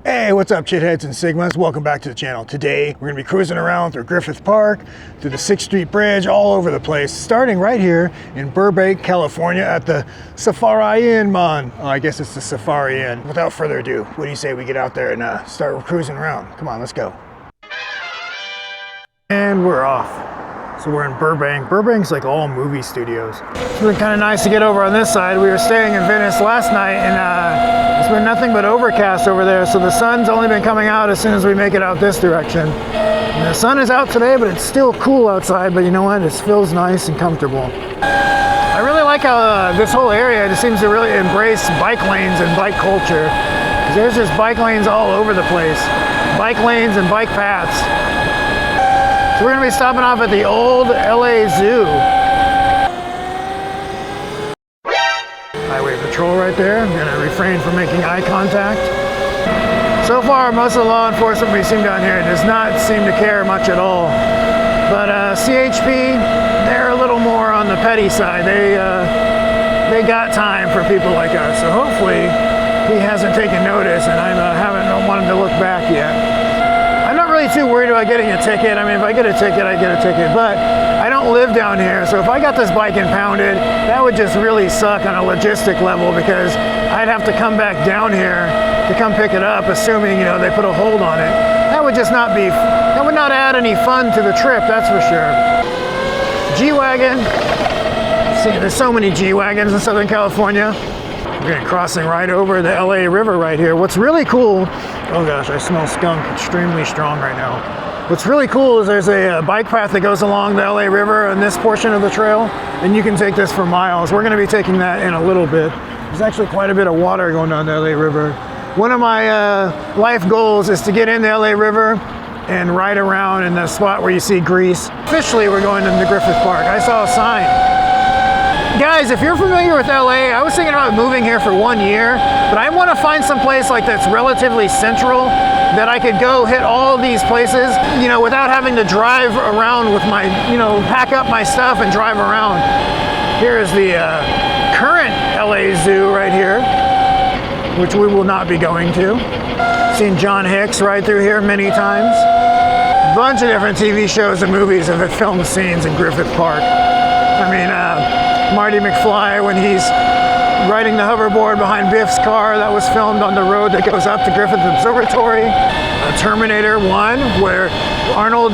Hey, what's up, shitheads and Sigmas? Welcome back to the channel. Today, we're gonna be cruising around through Griffith Park, through the 6th Street Bridge, all over the place, starting right here in Burbank, California at the Safari Inn, man. Oh, I guess it's the Safari Inn. Without further ado, what do you say we get out there and start cruising around? Come on, let's go. And we're off. So we're in Burbank. Burbank's like all movie studios. It's been kind of nice to get over on this side. We were staying in Venice last night and it's been nothing but overcast over there. So the sun's only been coming out as soon as we make it out this direction. And the sun is out today, but it's still cool outside. But you know what? It feels nice and comfortable. I really like how this whole area just seems to really embrace bike lanes and bike culture. 'Cause there's just bike lanes all over the place. Bike lanes and bike paths. So we're gonna be stopping off at the old LA Zoo. Highway patrol right there. I'm gonna refrain from making eye contact. So far, most of the law enforcement we've seen down here does not seem to care much at all. But CHP, they're a little more on the petty side. They got time for people like us. So hopefully he hasn't taken notice and I don't want him to look back yet. I'm not really too worried about getting a ticket. I mean, if I get a ticket, I get a ticket, but I don't live down here. So if I got this bike impounded, that would just really suck on a logistic level because I'd have to come back down here to come pick it up, assuming, you know, they put a hold on it. That would just not be, that would not add any fun to the trip, that's for sure. G-Wagon. See, there's so many G-Wagons in Southern California. We're gonna be crossing right over the LA River right here. What's really cool, oh gosh, I smell skunk extremely strong right now. What's really cool is there's a bike path that goes along the LA River in this portion of the trail, and you can take this for miles. We're gonna be taking that in a little bit. There's actually quite a bit of water going down the LA River. One of my life goals is to get in the LA River and ride around in the spot where you see grease. Officially, we're going into Griffith Park. I saw a sign. Guys, if you're familiar with LA, I was thinking about moving here for 1 year, but I want to find some place like that's relatively central that I could go hit all these places, you know, without having to drive around with my, you know, pack up my stuff and drive around. Here's the current LA Zoo right here, which we will not be going to. Seen John Hicks ride through here many times. Bunch of different TV shows and movies have filmed scenes in Griffith Park. I mean, Marty McFly when he's riding the hoverboard behind Biff's car, that was filmed on the road that goes up to Griffith Observatory. Terminator 1, where Arnold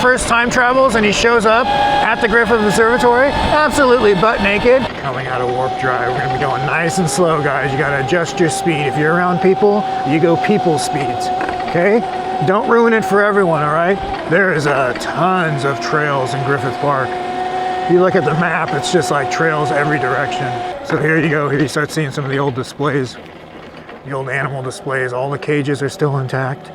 first time travels and he shows up at the Griffith Observatory, absolutely butt naked. Coming out of Warp Drive, we're gonna be going nice and slow, guys. You gotta adjust your speed. If you're around people, you go people speeds, okay? Don't ruin it for everyone, all right? There is tons of trails in Griffith Park. If you look at the map, it's just like trails every direction. So here you go, here you start seeing some of the old displays, the old animal displays. All the cages are still intact.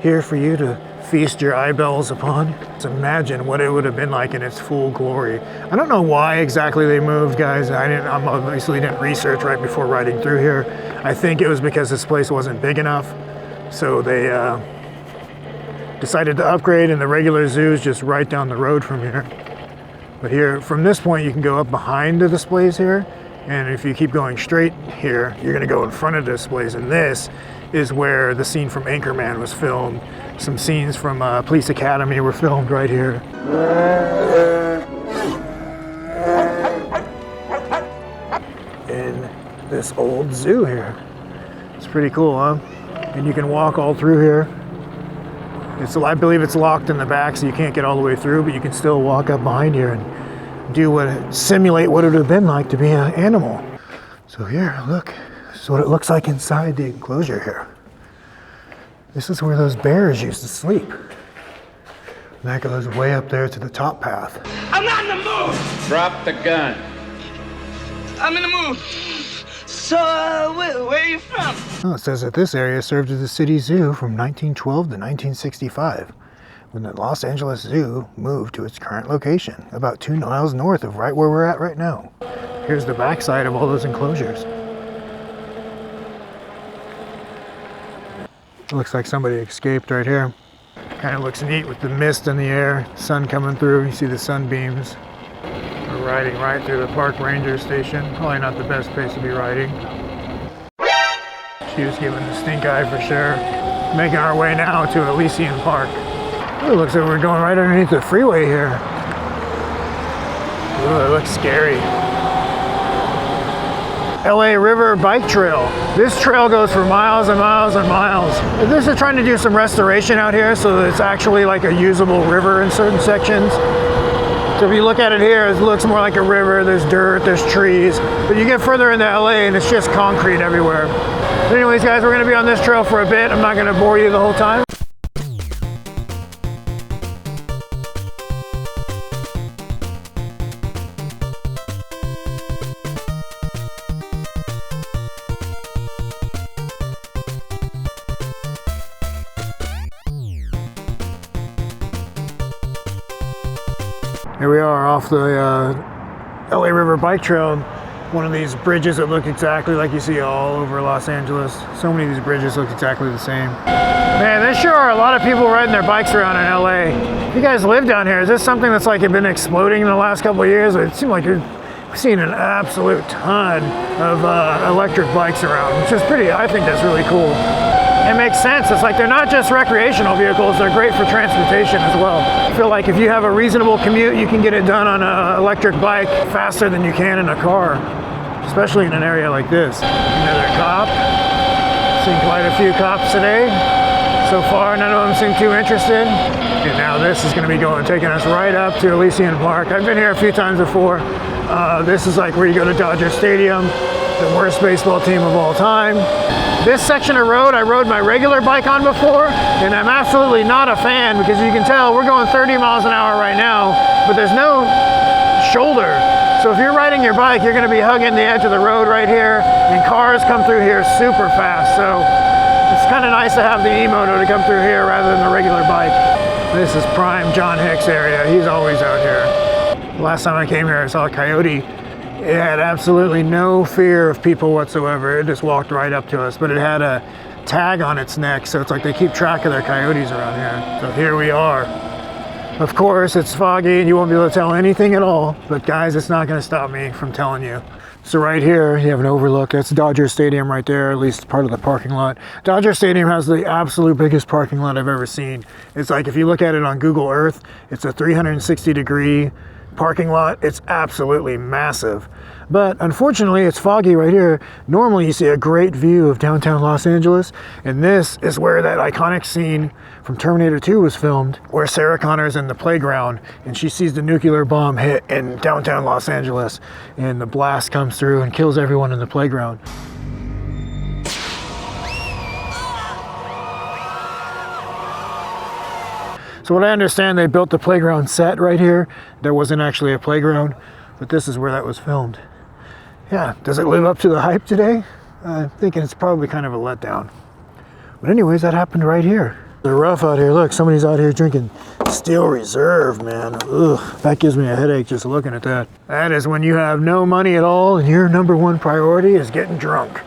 Here for you to feast your eyeballs upon. Just imagine what it would have been like in its full glory. I don't know why exactly they moved, guys. I obviously didn't research right before riding through here. I think it was because this place wasn't big enough. So they decided to upgrade, and the regular zoo is just right down the road from here. But here, from this point, you can go up behind the displays here. And if you keep going straight here, you're gonna go in front of the displays. And this is where the scene from Anchorman was filmed. Some scenes from Police Academy were filmed right here. In this old zoo here. It's pretty cool, huh? And you can walk all through here. I believe it's locked in the back, so you can't get all the way through, but you can still walk up behind here and simulate what it would have been like to be an animal. So here, look, this is what it looks like inside the enclosure here. This is where those bears used to sleep. And that goes way up there to the top path. I'm not in the mood! Drop the gun. I'm in the mood. So, where are you from? Well, it says that this area served as the city zoo from 1912 to 1965, when the Los Angeles Zoo moved to its current location, about 2 miles north of right where we're at right now. Here's the backside of all those enclosures. It looks like somebody escaped right here. Kind of looks neat with the mist in the air, sun coming through. You see the sunbeams. We're riding right through the park ranger station. Probably not the best place to be riding. She was giving the stink eye for sure. Making our way now to Elysian Park. Ooh, it looks like we're going right underneath the freeway here. Ooh, it looks scary. LA River Bike Trail. This trail goes for miles and miles and miles. This is trying to do some restoration out here so that it's actually like a usable river in certain sections. So if you look at it here, it looks more like a river. There's dirt, there's trees. But you get further into LA and it's just concrete everywhere. But anyways, guys, we're gonna be on this trail for a bit. I'm not gonna bore you the whole time. Here we are off the LA River Bike Trail. One of these bridges that look exactly like you see all over Los Angeles. So many of these bridges look exactly the same. Man, there sure are a lot of people riding their bikes around in LA. If you guys live down here, is this something that's like been exploding in the last couple of years? It seems like you've seen an absolute ton of electric bikes around, which is pretty, I think that's really cool. It makes sense. It's like they're not just recreational vehicles, they're great for transportation as well. I feel like if you have a reasonable commute, you can get it done on an electric bike faster than you can in a car, especially in an area like this. Another cop. Seen quite a few cops today. So far, none of them seem too interested. And now this is going to be taking us right up to Elysian Park. I've been here a few times before. This is like where you go to Dodger Stadium, the worst baseball team of all time. This section of road I rode my regular bike on before, and I'm absolutely not a fan because you can tell we're going 30 miles an hour right now, but there's no shoulder. So if you're riding your bike, you're going to be hugging the edge of the road right here, and cars come through here super fast. So it's kind of nice to have the E-Moto to come through here rather than the regular bike. This is prime John Hicks area. He's always out here. Last time I came here, I saw a coyote. It had absolutely no fear of people whatsoever. It just walked right up to us, but it had a tag on its neck, so it's like they keep track of their coyotes around here. So here we are. Of course, it's foggy and you won't be able to tell anything at all, but guys, it's not gonna stop me from telling you. So right here, you have an overlook. That's Dodger Stadium right there, at least part of the parking lot. Dodger Stadium has the absolute biggest parking lot I've ever seen. It's like, if you look at it on Google Earth, it's a 360-degree parking lot. It's absolutely massive. But unfortunately, it's foggy right here. Normally, you see a great view of downtown Los Angeles, and this is where that iconic scene from Terminator 2 was filmed, where Sarah Connor's in the playground, and she sees the nuclear bomb hit in downtown Los Angeles, and the blast comes through and kills everyone in the playground. So what I understand, they built the playground set right here. There wasn't actually a playground, but this is where that was filmed. Yeah, does it live up to the hype today? I'm thinking it's probably kind of a letdown. But anyways, that happened right here. They're rough out here. Look, somebody's out here drinking Steel Reserve, man. Ugh, that gives me a headache just looking at that. That is when you have no money at all and your #1 priority is getting drunk.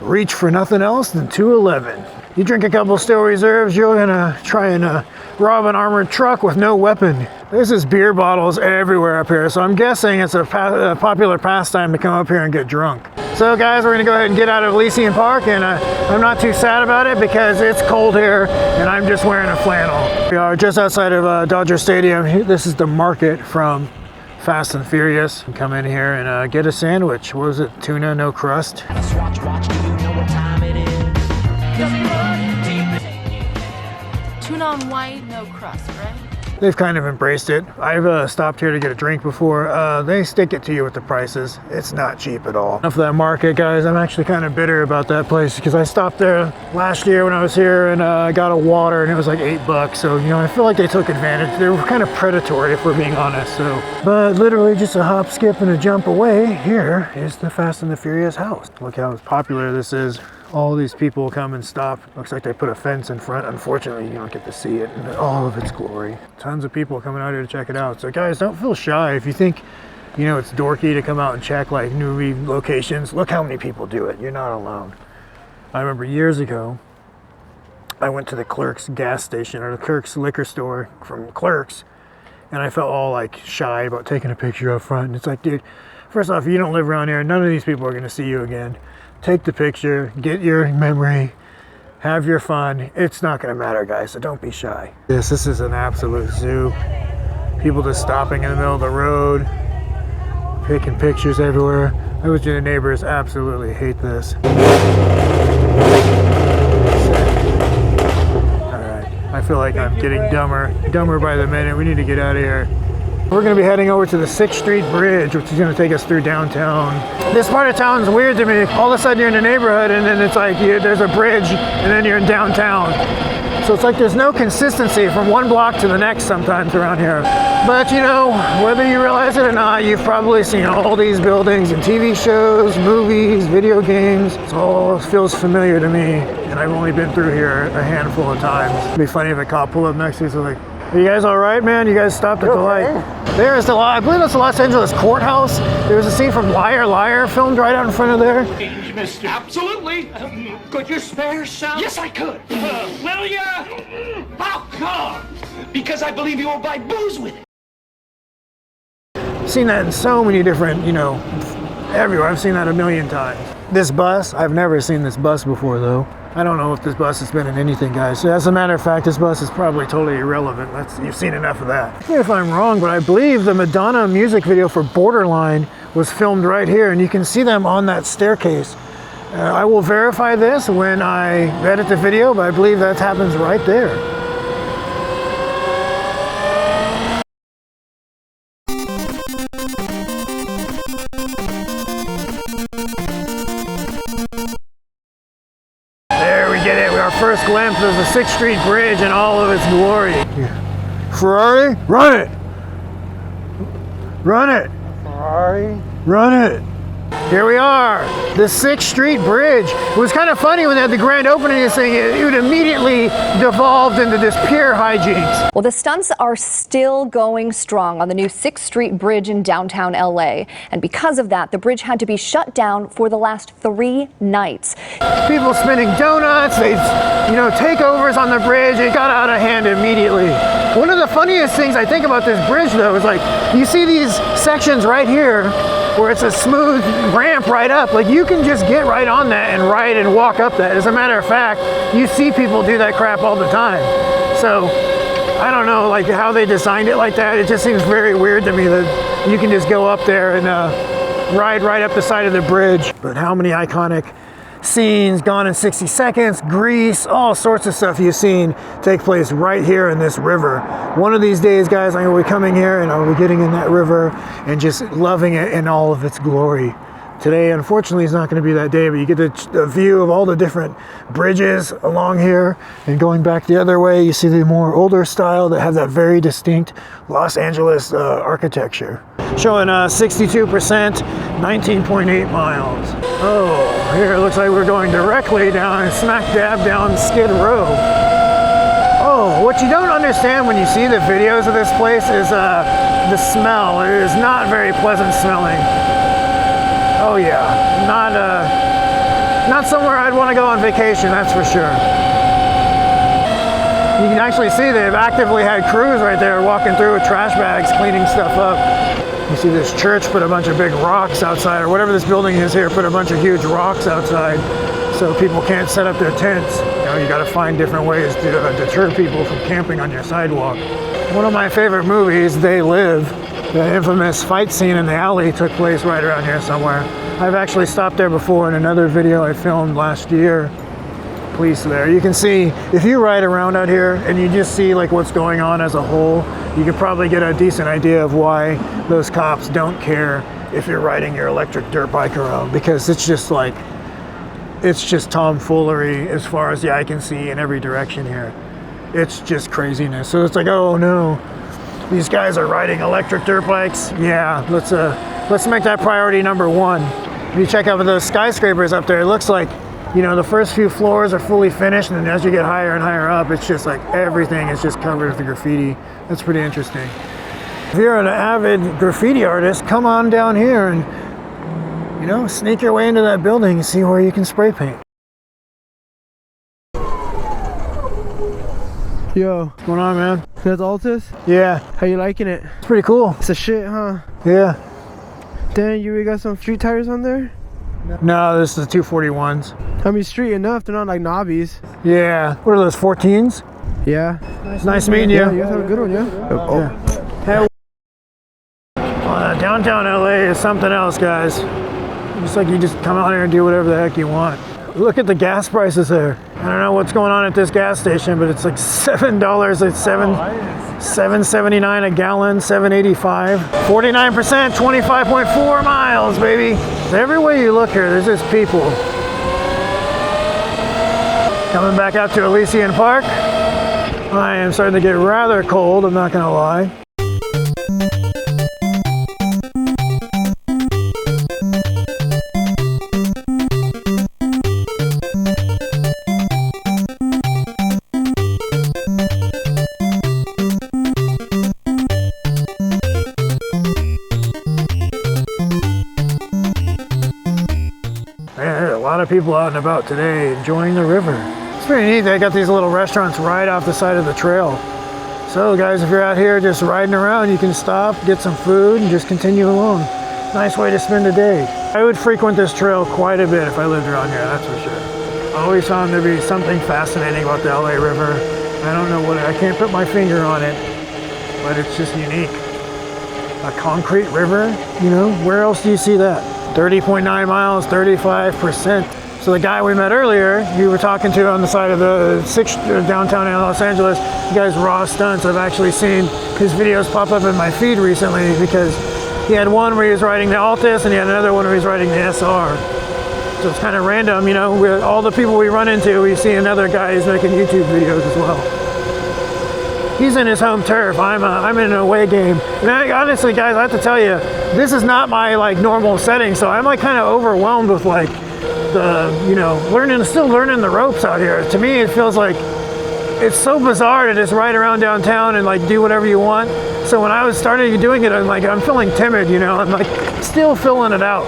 Reach for nothing else than 211. You drink a couple Steel Reserves, you're gonna try and rob an armored truck with no weapon. There's just beer bottles everywhere up here, so I'm guessing it's a popular pastime to come up here and get drunk. So guys, we're gonna go ahead and get out of Elysian Park, and I'm not too sad about it because it's cold here and I'm just wearing a flannel. We are just outside of Dodger Stadium. This is the market from Fast and Furious. Come in here and get a sandwich. What was it? Tuna, no crust? Tuna on white, no crust, right? They've kind of embraced it. I've stopped here to get a drink before. They stick it to you with the prices. It's not cheap at all. Enough of that market, guys. I'm actually kind of bitter about that place because I stopped there last year when I was here and got a water and it was like $8. So, you know, I feel like they took advantage. They were kind of predatory, if we're being honest. So, but literally just a hop, skip, and a jump away, here is the Fast and the Furious house. Look how popular this is. All these people come and stop. Looks like they put a fence in front. Unfortunately, you don't get to see it in all of its glory. Tons of people coming out here to check it out. So guys, don't feel shy. If you think, you know, it's dorky to come out and check like movie locations, look how many people do it. You're not alone. I remember years ago, I went to the Clerks gas station or the Clerks liquor store from Clerks, and I felt all like shy about taking a picture up front. And it's like, dude, first off, you don't live around here. None of these people are going to see you again. take the picture, get your memory, have your fun. It's not gonna matter, guys, so don't be shy. This is an absolute zoo. People just stopping in the middle of the road, taking pictures everywhere. I wish your neighbors absolutely hate this. Alright, I feel like I'm getting dumber by the minute. We need to get out of here. We're going to be heading over to the 6th Street Bridge, which is going to take us through downtown. This part of town is weird to me. All of a sudden you're in a neighborhood and then it's like there's a bridge and then you're in downtown. So it's like there's no consistency from one block to the next sometimes around here. But you know, whether you realize it or not, you've probably seen all these buildings in TV shows, movies, video games. It all feels familiar to me, and I've only been through here a handful of times. It'd be funny if a cop pulled up next to you and was like, "Are you guys all right, man? You guys stopped at the light." There's the, I believe that's the Los Angeles courthouse. There was a scene from Liar Liar filmed right out in front of there. Mister. Absolutely. Could you spare some? Yes, I could. Will ya? How come? Because I believe you will buy booze with it. I've seen that in so many different, you know, everywhere. I've seen that a million times. This bus, I've never seen this bus before though. I don't know if this bus has been in anything, guys. So as a matter of fact, this bus is probably totally irrelevant. You've seen enough of that. Forget if I'm wrong, but I believe the Madonna music video for Borderline was filmed right here, and you can see them on that staircase. I will verify this when I edit the video, but I believe that happens right there. First glimpse of the 6th Street Bridge in all of its glory. Ferrari, run it! Run it! Ferrari, run it! Here we are, the 6th Street Bridge. It was kind of funny when they had the grand opening of this thing, it immediately devolved into this pure hijinks. Well, the stunts are still going strong on the new 6th Street Bridge in downtown LA. And because of that, the bridge had to be shut down for the last 3 nights. People spinning donuts, they, takeovers on the bridge. It got out of hand immediately. One of the funniest things I think about this bridge, though, is like, you see these sections right here where it's a smooth ramp right up. Like, you can just get right on that and ride and walk up that. As a matter of fact, you see people do that crap all the time. So I don't know, like, how they designed it like that. It just seems very weird to me that you can just go up there and ride right up the side of the bridge. But how many iconic scenes, Gone in 60 Seconds, Grease, all sorts of stuff you've seen take place right here in this river. One of these days, guys, I'm going to be coming here and I'll be getting in that river and just loving it in all of its glory. Today, unfortunately, is not going to be that day, but you get the view of all the different bridges along here. And going back the other way, you see the more older style that have that very distinct Los Angeles architecture. Showing 62%, 19.8 miles. Oh, here it looks like we're going directly down, smack dab down Skid Row. Oh, what you don't understand when you see the videos of this place is the smell. It is not very pleasant smelling. Oh yeah, not somewhere I'd want to go on vacation, that's for sure. You can actually see they've actively had crews right there walking through with trash bags, cleaning stuff up. You see this church put a bunch of big rocks outside, or whatever this building is here, put a bunch of huge rocks outside so people can't set up their tents. You got to find different ways to deter people from camping on your sidewalk. One of my favorite movies, They Live, the infamous fight scene in the alley, took place right around here somewhere. I've actually stopped there before in another video I filmed last year. Police there. You can see, if you ride around out here and you just see like what's going on as a whole, you could probably get a decent idea of why those cops don't care if you're riding your electric dirt bike around, because it's just like, it's just tomfoolery as far as the eye can see in every direction here. It's just craziness. So it's like, oh no, these guys are riding electric dirt bikes. Yeah, let's make that priority number 1. If you check out those skyscrapers up there, it looks like, the first few floors are fully finished, and then as you get higher and higher up, it's just like everything is just covered with graffiti. That's pretty interesting. If you're an avid graffiti artist, come on down here and, sneak your way into that building and see where you can spray paint. Yo. What's going on, man? That's Altis? Yeah. How you liking it? It's pretty cool. It's a shit, huh? Yeah. Damn, you got some street tires on there? No, this is the 241s. I mean, street enough. They're not like knobbies. Yeah. What are those, 14s? Yeah. Nice meeting you. Yeah, you guys have a good one, yeah? Oh. Hey. Downtown LA is something else, guys. It's like you just come out here and do whatever the heck you want. Look at the gas prices there. I don't know what's going on at this gas station, but it's like $7. It's $7.79 a gallon, $7.85. 49%, 25.4 miles, baby. Every way you look here, there's just people. Coming back out to Elysian Park. I am starting to get rather cold, I'm not gonna lie. A lot of people out and about today enjoying the river. It's pretty neat. They got these little restaurants right off the side of the trail. So guys, if you're out here just riding around, you can stop, get some food, and just continue along. Nice way to spend a day. I would frequent this trail quite a bit if I lived around here, that's for sure. I always found there to be something fascinating about the LA River. I don't know what, I can't put my finger on it, but it's just unique. A concrete river, you know, where else do you see that? 30.9 miles, 35%. So the guy we met earlier, you were talking to on the side of the 6th downtown in Los Angeles, the guy's Rawstuntz. I've actually seen his videos pop up in my feed recently because he had one where he was riding the Altis and he had another one where he was riding the SR. So it's kind of random, you know, with all the people we run into, we see another guy who's making YouTube videos as well. He's in his home turf. I'm in an away game. And honestly, guys, I have to tell you, this is not my like normal setting. So I'm like kind of overwhelmed with like the, you know, still learning the ropes out here. To me, it feels like it's so bizarre to just ride around downtown and like do whatever you want. So when I was starting doing it, I'm feeling timid, you know, I'm like still filling it out.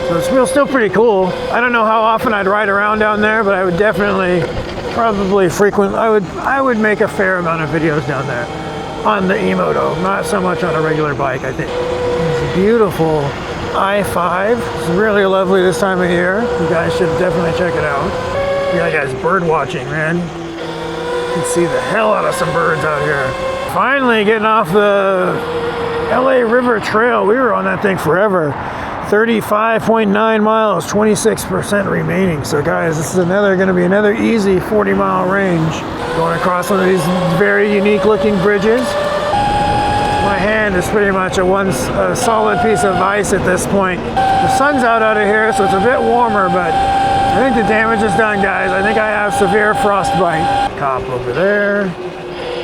So it feels still pretty cool. I don't know how often I'd ride around down there, but I would definitely probably frequent. I would make a fair amount of videos down there on the E-Moto, not so much on a regular bike. I think it's beautiful. I-5. It's really lovely this time of year. You guys should definitely check it out. Yeah, guys, bird watching, man. You can see the hell out of some birds out here. Finally getting off the LA River Trail. We were on that thing forever. 35.9 miles, 26% remaining. So guys, this is going to be another easy 40-mile range. Going across one of these very unique looking bridges. My hand is pretty much a solid piece of ice at this point. The sun's out of here, so it's a bit warmer, but I think the damage is done, guys. I think I have severe frostbite. Cop over there.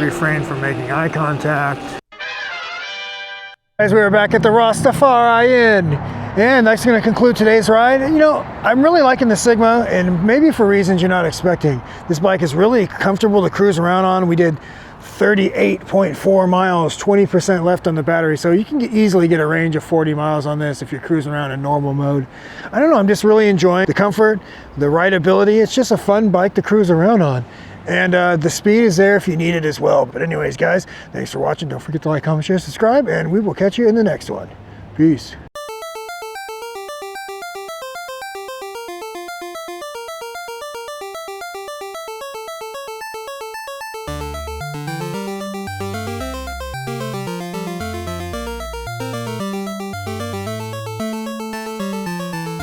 Refrain from making eye contact. Guys, we are back at the Rawstuntz Inn. And that's going to conclude today's ride. You know, I'm really liking the Sigma, and maybe for reasons you're not expecting. This bike is really comfortable to cruise around on. We did 38.4 miles, 20% left on the battery, so you can easily get a range of 40 miles on this if you're cruising around in normal mode. I don't know, I'm just really enjoying the comfort, the rideability. It's just a fun bike to cruise around on. And the speed is there if you need it as well. But anyways, guys, thanks for watching. Don't forget to like, comment, share, subscribe, and we will catch you in the next one. Peace.